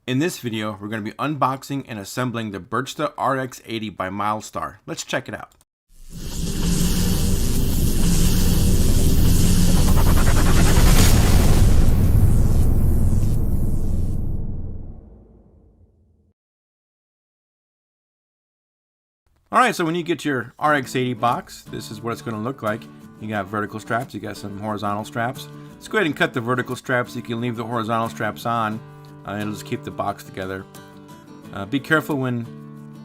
In this video, we're going to be unboxing and assembling the Burchda RX80 by MileStar. Let's check it out. Alright, so when you get your RX80 box, this is what it's going to look like. You got vertical straps, you got some horizontal straps. Let's go ahead and cut the vertical straps. You can leave the horizontal straps on. It'll just keep the box together. Be careful when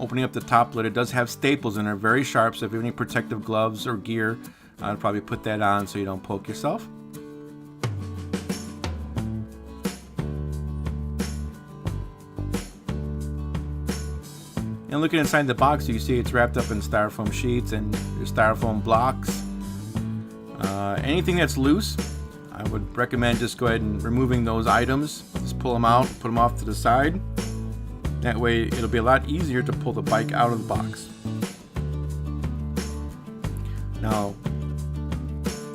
opening up the top lid. It does have staples in there, very sharp, so if you have any protective gloves or gear, I'd probably put that on so you don't poke yourself. And looking inside the box, you can see it's wrapped up in styrofoam sheets and styrofoam blocks. Anything that's loose, I would recommend just go ahead and removing those items. Just pull them out, put them off to the side. That way it'll be a lot easier to pull the bike out of the box. Now,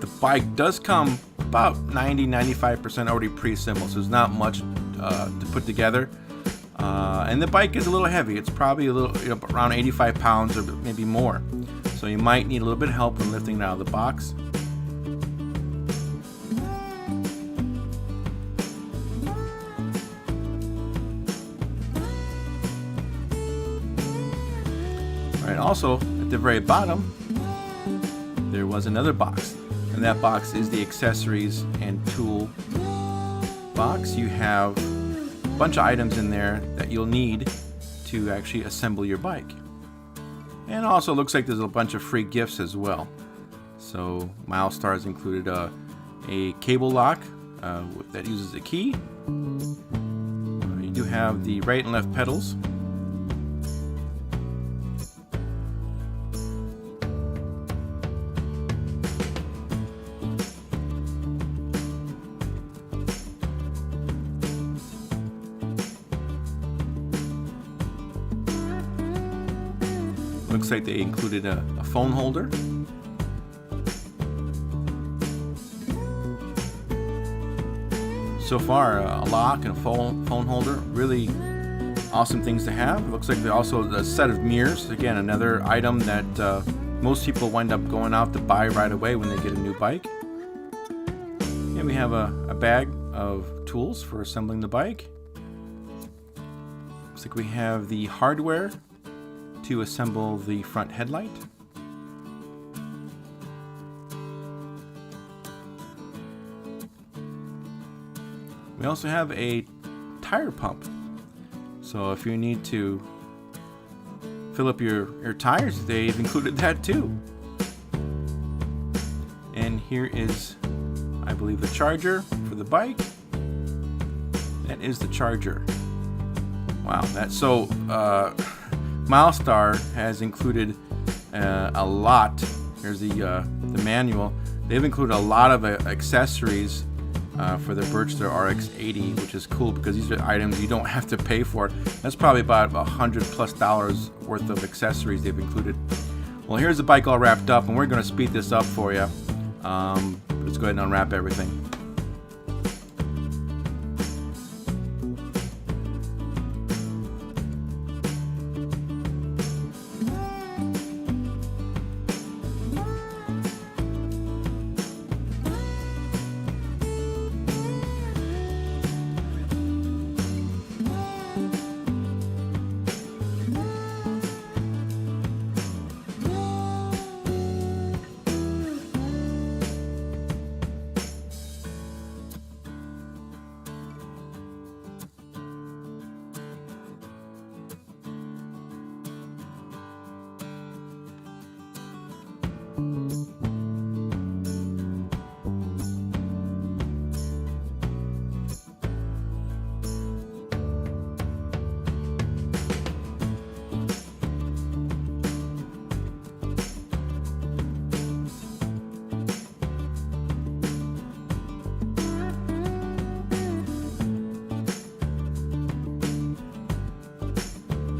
the bike does come about 90-95% already pre-assembled, so there's not much to put together. And the bike is a little heavy. It's probably a little, around 85 pounds or maybe more. So you might need a little bit of help when lifting it out of the box. Alright, also at the very bottom there was another box, and that box is the accessories and tool box. You have a bunch of items in there that you'll need to actually assemble your bike. And also looks like there's a bunch of free gifts as well. So MileStar has included a cable lock that uses a key. You do have the right and left pedals. Looks like they included a phone holder. So far, a lock and a phone holder, really awesome things to have. It looks like they also a set of mirrors. Again, another item that most people wind up going out to buy right away when they get a new bike. And we have a bag of tools for assembling the bike. Looks like we have the hardware to assemble the front headlight. We also have a tire pump. So if you need to fill up your tires, they've included that too. And here is, I believe, the charger for the bike. That is the charger. Wow, that's so MileStar has included a lot. Here's the manual. They've included a lot of accessories for the Burchda RX80, which is cool because these are items you don't have to pay for. That's probably about $100+ worth of accessories they've included. Well, here's the bike all wrapped up, and we're going to speed this up for you. Let's go ahead and unwrap everything.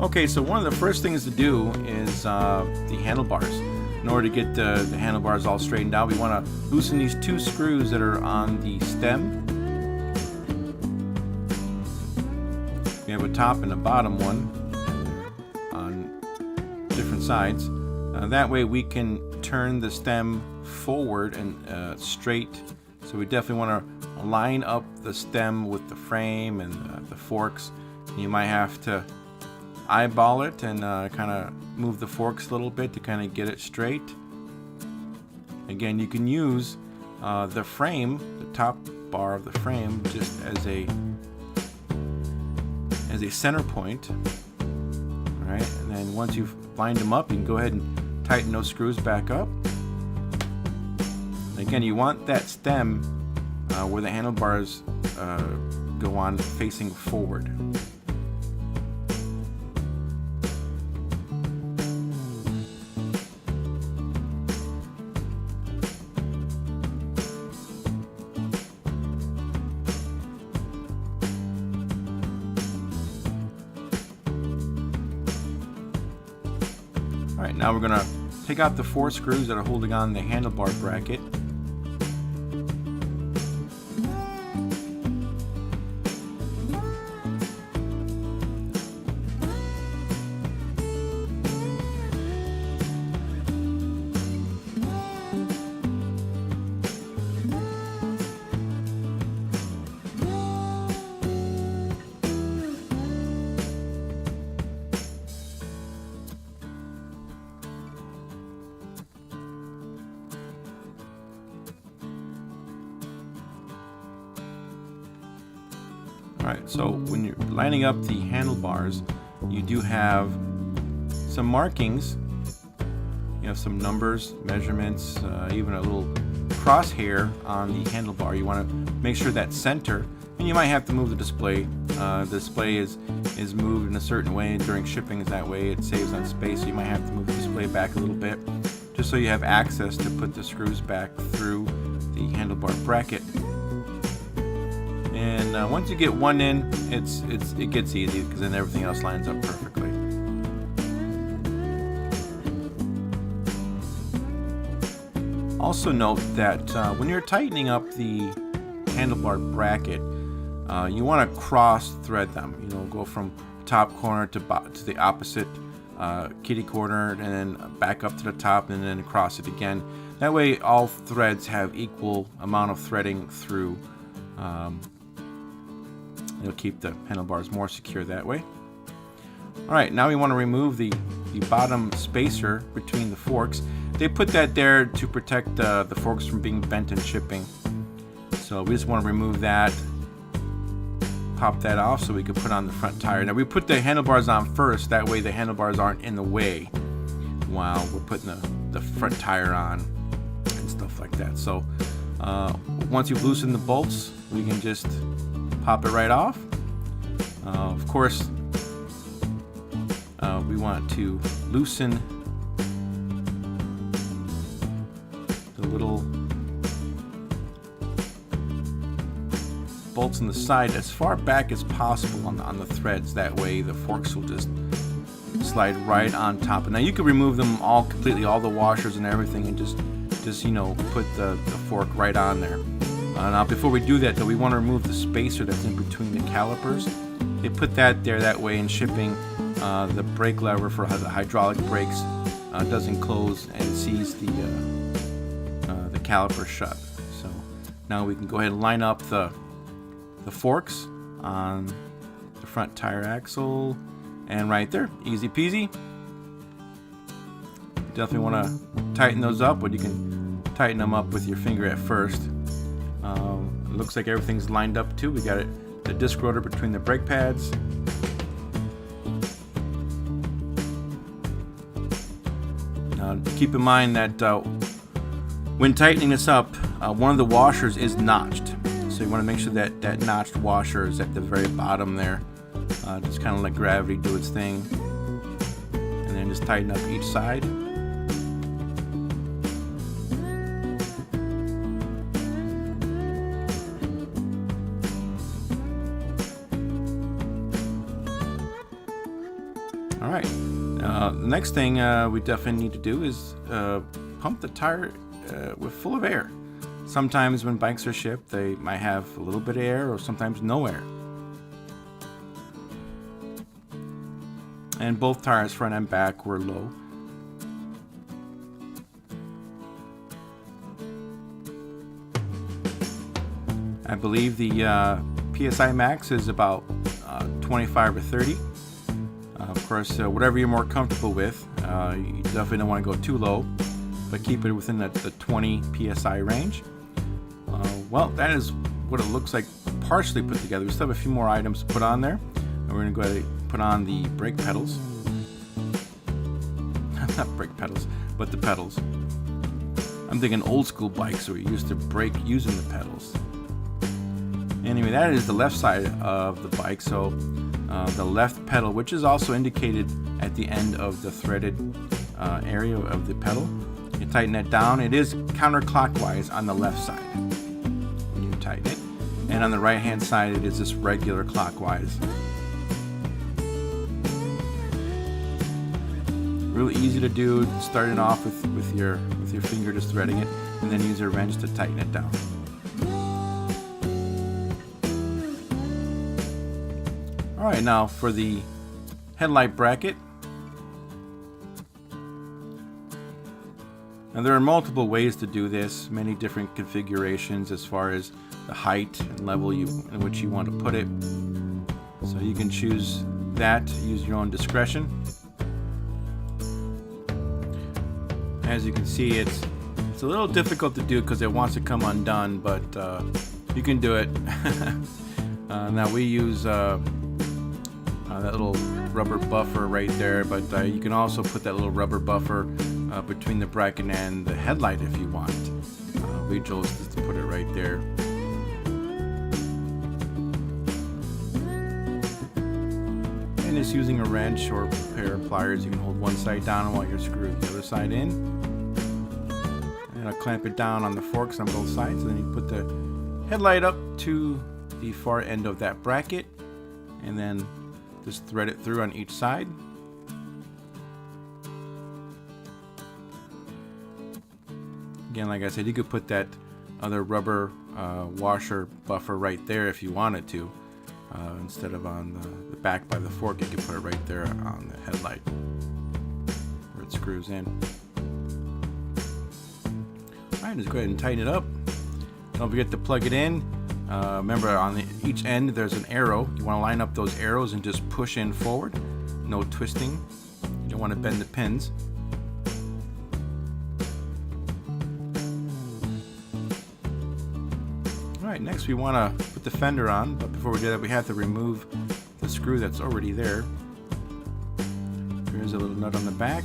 Okay, so one of the first things to do is the handlebars. In order to get the handlebars all straightened out, we want to loosen these two screws that are on the stem. We We have a top and a bottom one on different sides. That way we can turn the stem forward and straight. So we definitely want to line up the stem with the frame and the forks. You might have to eyeball it and kind of move the forks a little bit to kind of get it straight. Again, you can use the frame, the top bar of the frame, just as a center point. All right, and then once you've lined them up, you can go ahead and tighten those screws back up. Again, you want that stem where the handlebars go on facing forward. Alright, now we're going to take out the 4 screws that are holding on the handlebar bracket. Alright, so when you're lining up the handlebars, you do have some markings. You have some numbers, measurements, even a little crosshair on the handlebar. You want to make sure that's center, and you might have to move the display. The display is moved in a certain way during shipping. That way it saves on space, so you might have to move the display back a little bit, just so you have access to put the screws back through the handlebar bracket. And once you get one in, it gets easy because then everything else lines up perfectly. Also note that when you're tightening up the handlebar bracket, you want to cross thread them. You know, go from top corner to the opposite kitty corner, and then back up to the top, and then across it again. That way, all threads have equal amount of threading through. It'll keep the handlebars more secure that way. Alright, now we want to remove the bottom spacer between the forks. They put that there to protect the forks from being bent in shipping. So we just want to remove that, pop that off so we can put on the front tire. Now we put the handlebars on first, that way the handlebars aren't in the way while we're putting the front tire on and stuff like that. So once you've loosened the bolts, we can just pop it right off. Of course, we want to loosen the little bolts on the side as far back as possible on the threads. That way the forks will just slide right on top. And now you can remove them all completely, all the washers and everything, and just you know, put the fork right on there. Now before we do that though, we want to remove the spacer that's in between the calipers. They put that there that way in shipping. The brake lever for the hydraulic brakes doesn't close and sees the caliper shut. So now we can go ahead and line up the forks on the front tire axle, and right there, easy peasy. Definitely want to tighten those up, but you can tighten them up with your finger at first. It looks like everything's lined up too. We got the disc rotor between the brake pads. Keep in mind that when tightening this up, one of the washers is notched. So you want to make sure that that notched washer is at the very bottom there. Just kind of let gravity do its thing. And then just tighten up each side. Alright, the next thing we definitely need to do is pump the tire with full of air. Sometimes when bikes are shipped, they might have a little bit of air or sometimes no air. and both tires, front and back, were low. I believe the PSI max is about 25 or 30. Of course, whatever you're more comfortable with, you definitely don't want to go too low, but keep it within the 20 PSI range. Well, that is what it looks like partially put together. We still have a few more items to put on there, and we're going to go ahead and put on the brake pedals. Not brake pedals, but the pedals. I'm thinking old school bikes where you used to brake using the pedals. Anyway, that is the left side of the bike. So the left pedal, which is also indicated at the end of the threaded area of the pedal, you tighten that down. It is counterclockwise on the left side when you tighten it, and on the right hand side it is just regular clockwise. Really easy to do, starting off with your finger just threading it, and then use a wrench to tighten it down. Alright, now for the headlight bracket. Now there are multiple ways to do this, many different configurations as far as the height and level in which you want to put it. So you can choose that, use your own discretion. As you can see, it's a little difficult to do because it wants to come undone, but you can do it. Now we use that little rubber buffer right there, but you can also put that little rubber buffer between the bracket and the headlight if you want. We chose just to put it right there. And just using a wrench or a pair of pliers, you can hold one side down while you're screwing the other side in. And I'll clamp it down on the forks on both sides, and then you put the headlight up to the far end of that bracket, and then just thread it through on each side. Again, like I said, you could put that other rubber washer buffer right there if you wanted to. Instead of on the back by the fork, you can put it right there on the headlight where it screws in. Alright, just go ahead and tighten it up. Don't forget to plug it in. Remember, on each end there's an arrow. You want to line up those arrows and just push in forward. No twisting. You don't want to bend the pins. Alright, next we want to put the fender on, but before we do that we have to remove the screw that's already there. There's a little nut on the back.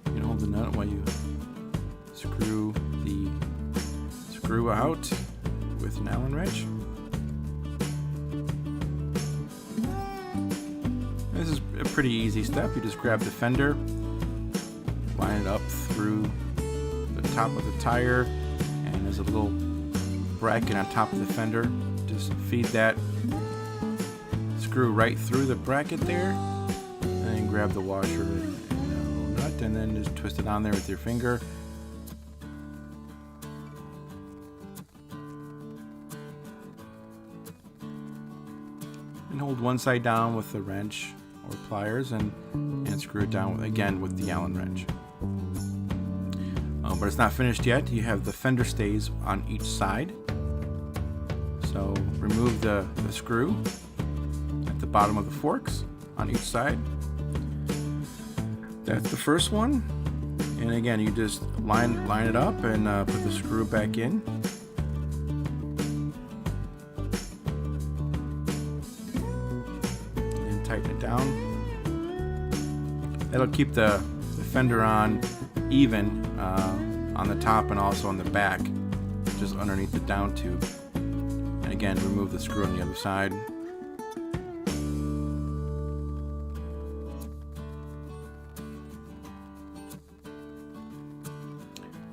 You can hold the nut while you screw the screw out with an Allen wrench. This is a pretty easy step. You just grab the fender, line it up through the top of the tire, and there's a little bracket on top of the fender. Just feed that screw right through the bracket there, and then grab the washer and nut, and then just twist it on there with your finger. And hold one side down with the wrench or pliers, and screw it down again with the Allen wrench. But it's not finished yet. You have the fender stays on each side. So remove the screw at the bottom of the forks on each side. That's the first one. And again, you just line it up and put the screw back in. And tighten it down. That'll keep the fender on even on the top and also on the back, just underneath the down tube. And again, remove the screw on the other side.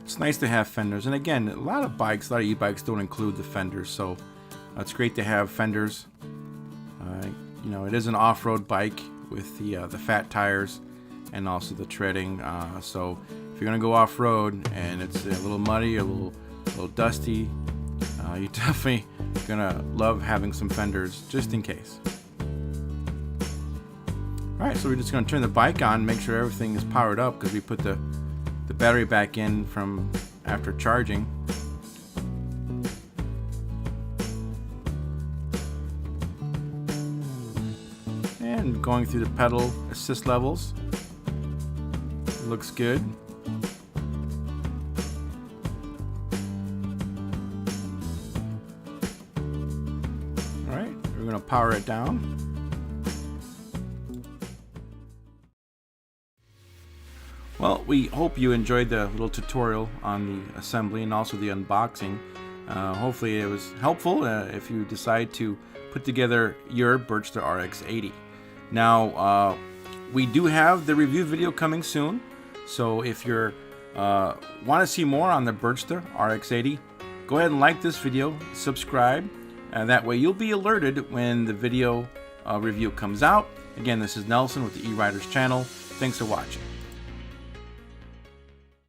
It's nice to have fenders, and again, a lot of e-bikes don't include the fenders, so it's great to have fenders. You know, it is an off-road bike with the fat tires and also the treading. So if you're gonna go off-road and it's a little muddy or a little dusty, you're definitely gonna love having some fenders just in case. Alright, so we're just going to turn the bike on, make sure everything is powered up, because we put the battery back in from after charging. And going through the pedal assist levels. It looks good. Alright, we're going to power it down. Well, we hope you enjoyed the little tutorial on the assembly and also the unboxing. Hopefully it was helpful if you decide to put together your Burchda RX80. Now, we do have the review video coming soon, so if you want to see more on the Burchda RX80, go ahead and like this video, subscribe, and that way you'll be alerted when the video review comes out. Again, this is Nelson with the E-RYDERS channel. Thanks for watching.